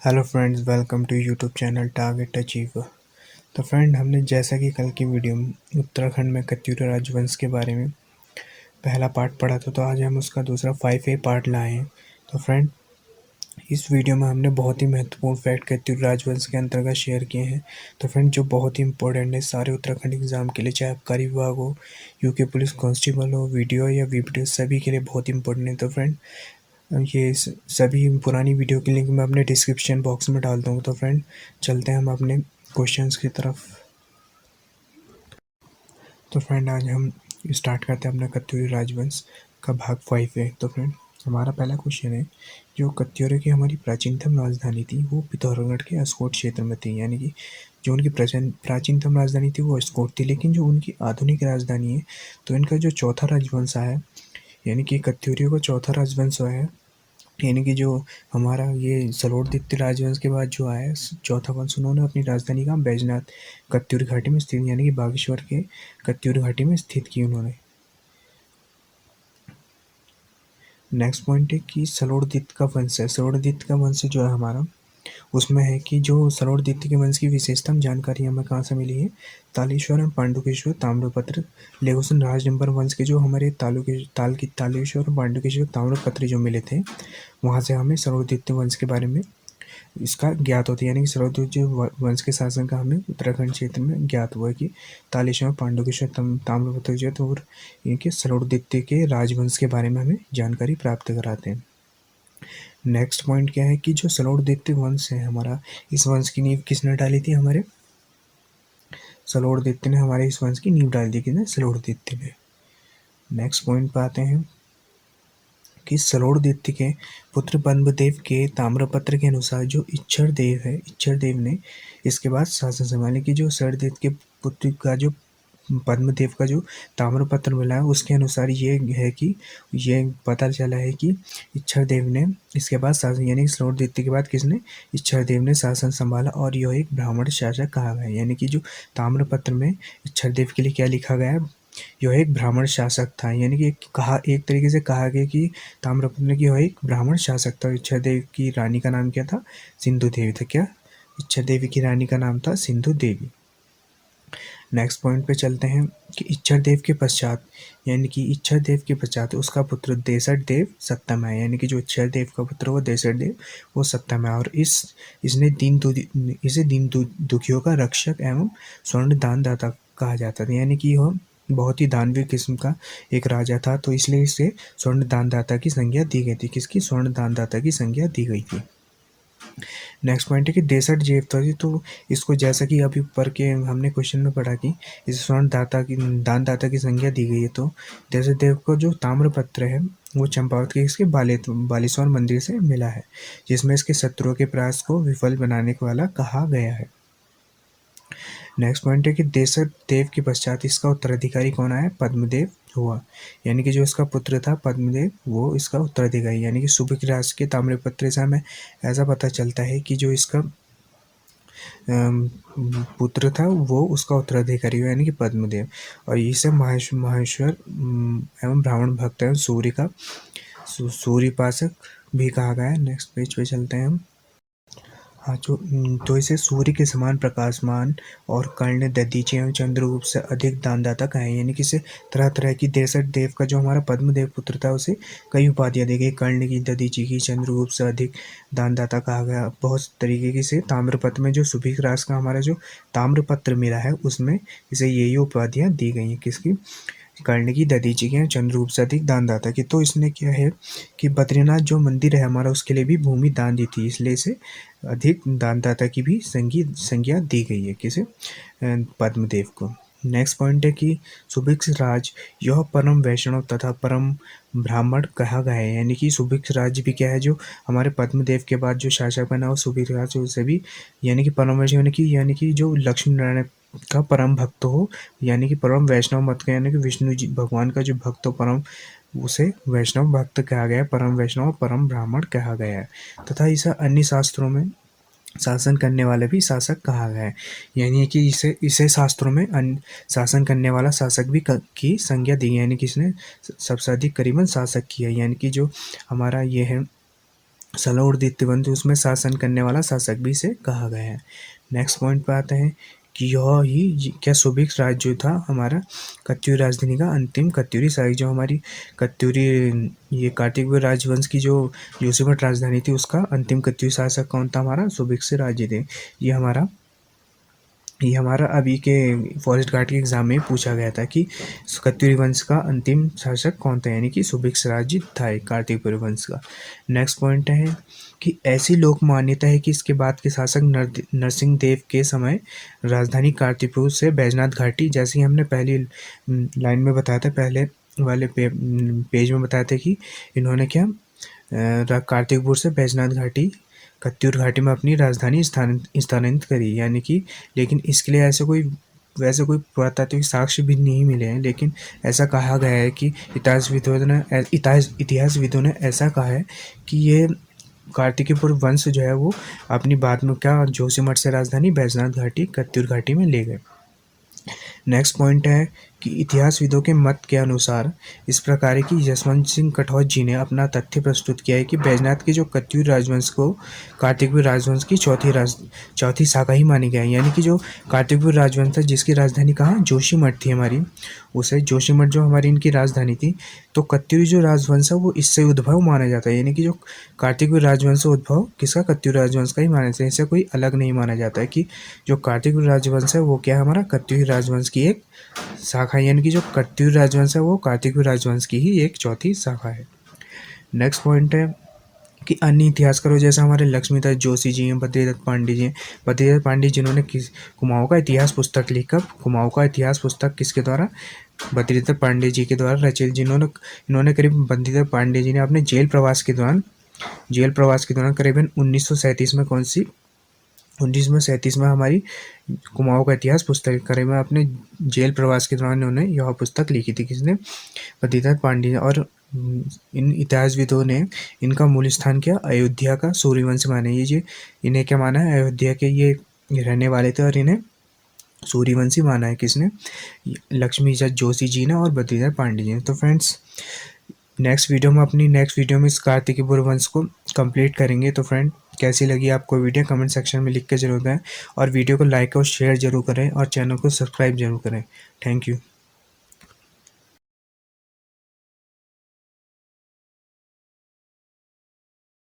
Hello friends, welcome to YouTube channel target achiever. तो friend, हमने जैसा कि कल की वीडियो में उत्तराखंड में कत्यूरी राजवंश के बारे में पहला पार्ट पढ़ा था, तो आज हम उसका दूसरा 5A पार्ट लाए हैं। तो फ्रेंड, इस वीडियो में हमने बहुत ही महत्वपूर्ण फैक्ट कत्यूरी राजवंश के अंतर्गत शेयर किए हैं। तो फ्रेंड, जो बहुत ही इंपॉर्टेंट है सारे उत्तराखंड एग्जाम के लिए, चाहे आबकारी विभाग हो, यूके पुलिस कांस्टेबल हो, वीडियो या वीडियो सभी के लिए बहुत इंपॉर्टेंट है। तो फ्रेंड, ये सभी पुरानी वीडियो की लिंक मैं अपने डिस्क्रिप्शन बॉक्स में डाल दूँगा। तो फ्रेंड, चलते हैं हम अपने क्वेश्चंस की तरफ। तो फ्रेंड, आज हम स्टार्ट करते हैं अपना कत्यूरी राजवंश का भाग 5 है। तो फ्रेंड, हमारा पहला क्वेश्चन है, जो कत्यूरी की हमारी प्राचीनतम राजधानी थी वो पिथौरागढ़ के अस्कोट क्षेत्र में थी। यानी कि जो उनकी प्राचीनतम राजधानी थी वो अस्कोट थी, लेकिन जो उनकी आधुनिक राजधानी है, तो इनका जो चौथा राजवंश है, यानी कि कत्यूरियों का चौथा राजवंश है, यानी कि जो हमारा ये सलोट राजवंश के बाद जो आया चौथा वंश, उन्होंने अपनी राजधानी का बैजनाथ कत्यूरी घाटी में स्थित, यानी कि बागेश्वर के कत्यूरी घाटी में स्थित की उन्होंने। नेक्स्ट पॉइंट है कि सलोट का वंश है, सलोट का वंश जो है हमारा, उसमें है कि जो सलोट के वंश की विशेषतम जानकारी हमें कहाँ से मिली है, तालेश्वर एवं पांडुकेश्वर ताम्रपत्र लेगोसन राज नंबर वंश के जो हमारे तालेश्वर और पांडुकेश्वर ताम्रपत्र जो मिले थे, वहाँ से हमें सलोट वंश के बारे में इसका ज्ञात होता है। यानी कि सलोट वंश के शासन का हमें उत्तराखंड क्षेत्र में ज्ञात हुआ कि तालेश्वर पांडुकेश्वर ताम्रपत्र जो है, और इनके सलोट के राजवंश के बारे में हमें जानकारी प्राप्त कराते हैं। नेक्स्ट पॉइंट क्या है कि जो सलोट वंश है हमारा, इस वंश की नींव किसने डाली थी, हमारे सलोट ने हमारे इस वंश की नींव डाली थी, किसने, सलोट ने। नेक्स्ट पॉइंट पे आते हैं कि सलोट के पुत्र पद्मदेव के ताम्रपत्र के अनुसार जो इच्छर देव ने इसके बाद शासन संभाले। कि जो सरदेव के पुत्र का जो पद्मदेव का जो ताम्रपत्र मिला है, उसके अनुसार ये है कि ये पता चला है कि इच्छर देव ने इसके बाद शासन, यानी सलोट के बाद किसने, इच्छर देव ने शासन संभाला, और यह एक ब्राह्मण शासक कहा गया है। यानी कि जो ताम्रपत्र में इच्छर देव के लिए क्या लिखा गया है, यह एक ब्राह्मण शासक था। यानी कि एक तरीके से कहा गया कि ताम्रपत्र की यह एक ब्राह्मण शासक था। इच्छर देव की रानी का नाम क्या था, सिंधु देवी था। क्या, इच्छर देवी की रानी का नाम था सिंधु देवी। नेक्स्ट पॉइंट पे चलते हैं कि इच्छर देव के पश्चात, यानी कि इच्छर देव के पश्चात उसका पुत्र देसठ देव सप्तम है। यानी कि जो इच्छर देव का पुत्र वो देसठ देव वो सप्तम है, और इसे दीन दुखियों का रक्षक एवं स्वर्ण दानदाता कहा जाता था। यानी कि यह बहुत ही दानवीर किस्म का एक राजा था, तो इसलिए इसे स्वर्ण दानदाता की संज्ञा दी गई थी। किसकी, स्वर्ण दानदाता की संज्ञा दी गई थी। नेक्स्ट पॉइंट है कि देसठ जेवता जी, तो इसको जैसा कि अभी ऊपर के हमने क्वेश्चन में पढ़ा कि इस स्वर्ण दानदाता की संज्ञा दी गई है, तो देसठ देव को जो ताम्रपत्र है वो चंपावत के इसके बालेश्वर मंदिर से मिला है, जिसमें इसके शत्रुओं के प्रयास को विफल बनाने वाला कहा गया है। नेक्स्ट पॉइंट है कि देसठ देव के पश्चात इसका उत्तराधिकारी कौन आया, पद्मदेव हुआ। यानी कि जो इसका पुत्र था पद्मदेव, वो इसका उत्तराधिकारी, यानी कि सुबह राज के ताम्रपत्र से हमें ऐसा पता चलता है कि जो इसका पुत्र था वो उसका उत्तराधिकारी हुआ, यानी कि पद्मदेव। और इसे महेश्वर एवं ब्राह्मण भक्त एवं सूर्यपाशक भी कहा गया है। नेक्स्ट पेज पे चलते हैं हम। हाँ, तो इसे सूर्य के समान प्रकाशमान और कर्ण, दधीचि एवं चंद्रगुप्त से अधिक दानदाता कहे। यानी कि इसे तरह तरह की देसठ देव का जो हमारा पद्मदेव पुत्र था उसे कई उपाधियां दी गई, कर्ण की, दधीचि की, चंद्रगुप्त से अधिक दानदाता कहा गया। बहुत तरीके की से ताम्रपत्र में जो सुभिक राज का हमारा जो ताम्रपत्र मिला है उसमें इसे यही उपाधियां दी गई हैं। किसकी, कर्ण की, दधीचि की, चंद्रगुप्त से अधिक दानदाता की। तो इसने क्या है कि बद्रीनाथ जो मंदिर है हमारा उसके लिए भी भूमि दान दी थी, इसलिए इसे अधिक दानदाता की भी संज्ञा दी गई है। किसे, पद्मदेव को। नेक्स्ट पॉइंट है कि सुभिक्ष राज यह परम वैष्णव तथा परम ब्राह्मण कहा गया है। यानी कि सुभिक्ष राज भी क्या है, जो हमारे पद्मदेव के बाद जो शासक बना वो सुभिक्ष राज, उसे भी यानी कि परम वैष्णव, यानी कि जो लक्ष्मी नारायण का परम भक्त हो, यानी कि परम वैष्णव मत का, यानी कि विष्णु जी भगवान का जो भक्त हो परम, उसे वैष्णव भक्त कहा गया है, परम वैष्णव परम ब्राह्मण कहा गया है। तथा इसे अन्य शास्त्रों में शासन करने वाले भी शासक कहा गया है। यानी कि इसे इसे शास्त्रों में शासन करने वाला शासक भी की संज्ञा दी है। यानी कि इसने सबसे अधिक करीबन शासक किया है। यानी कि जो हमारा ये है सलोर्दित्य उसमें शासन करने वाला शासक भी इसे कहा गया है। नेक्स्ट पॉइंट पे आते हैं कि यह ही क्या सुभिक्ष राज्य जो था हमारा कत्यूरी राजधानी का अंतिम कत्यूरी साइक जो हमारी कत्यूरी ये कार्तिकवीर राजवंश की जो जोशीमठ राजधानी थी उसका अंतिम कत्यूरी शासक कौन था? हमारा सुभिक्ष राज्य थे। ये हमारा अभी के फॉरेस्ट गार्ड के एग्जाम में पूछा गया था कि कत्यूरी वंश का अंतिम शासक कौन था, यानी कि सुभिक्ष राज्य था कार्तिकपुर वंश का। नेक्स्ट पॉइंट है कि ऐसी लोक मान्यता है कि इसके बाद के शासक नरसिंह देव के समय राजधानी कार्तिकपुर से बैजनाथ घाटी, जैसे ही हमने पहली लाइन में बताया था, पहले वाले पेज में बताया था कि इन्होंने क्या कार्तिकपुर से बैजनाथ घाटी कत्यूर घाटी में अपनी राजधानी स्थानांतरित करी, यानी कि लेकिन इसके लिए वैसे कोई पुरातात्विक साक्ष्य भी नहीं मिले हैं, लेकिन ऐसा कहा गया है कि इतिहासविदों ने ऐसा कहा है कि ये कार्तिकेयपुर वंश जो है वो अपनी बाद में क्या जोशीमठ से राजधानी बैजनाथ घाटी कत्यूर घाटी में ले गए। नेक्स्ट पॉइंट है कि इतिहासविदों के मत के अनुसार इस प्रकार है कि जसवंत सिंह कटौच जी ने अपना तथ्य प्रस्तुत किया है कि बैजनाथ के जो कत्यूर राजवंश को कार्तिकवीर राजवंश की चौथी शाखा ही मानी गई है, यानी कि जो कार्तिकवीर राजवंश था जिसकी राजधानी कहाँ जोशीमठ थी हमारी, उसे जोशीमठ जो हमारी इनकी राजधानी थी, तो कत्यूरी जो राजवंश है वो इससे उद्भव माना जाता है, यानी कि जो कार्तिकवीर राजवंश से उद्भव किसका कत्यूर राजवंश का ही माना जाता है, इसे कोई अलग नहीं माना जाता है कि जो कार्तिकवीर राजवंश है वो क्या है हमारा कत्यूरी राजवंश की एक शाखा, यानी कि जो कत्यूरी राजवंश है वो कार्तिकवीर राजवंश की ही एक चौथी शाखा है। नेक्स्ट पॉइंट है कि अन्य इतिहासकारों जैसे हमारे लक्ष्मीदत्त जोशी जी हैं, बद्रीदत्त पांडे जी हैं, बद्रीदत्त पांडे जिन्होंने कुमाऊं का इतिहास पुस्तक लिखा, कुमाऊं का इतिहास पुस्तक किसके द्वारा? बद्रीदत्त पांडे जी के द्वारा रचित, इन्होंने करीब बद्रीदत्त पांडे जी ने अपने जेल प्रवास के दौरान करीबन 1937 में 1937 में हमारी कुमाऊं का इतिहास पुस्तक करीब में अपने जेल प्रवास के दौरान इन्होंने यह पुस्तक लिखी थी। किसने? बद्रीदत्त पांडे ने। और इन इतिहासविदों ने इनका मूल स्थान क्या? अयोध्या का सूर्यवंश माने। ये इन्हें क्या माना है? अयोध्या के ये रहने वाले थे और इन्हें सूर्यवंशी माना है। किसने? लक्ष्मीदत्त जोशी जी ने और बद्रीदत्त पांडे जी ने। तो फ्रेंड्स नेक्स्ट वीडियो में इस कार्तिकेय वंश को कंप्लीट करेंगे। तो फ्रेंड कैसी लगी आपको वीडियो कमेंट सेक्शन में लिख के जरूर दें और वीडियो को लाइक और शेयर जरूर करें और चैनल को सब्सक्राइब जरूर करें। Thank you.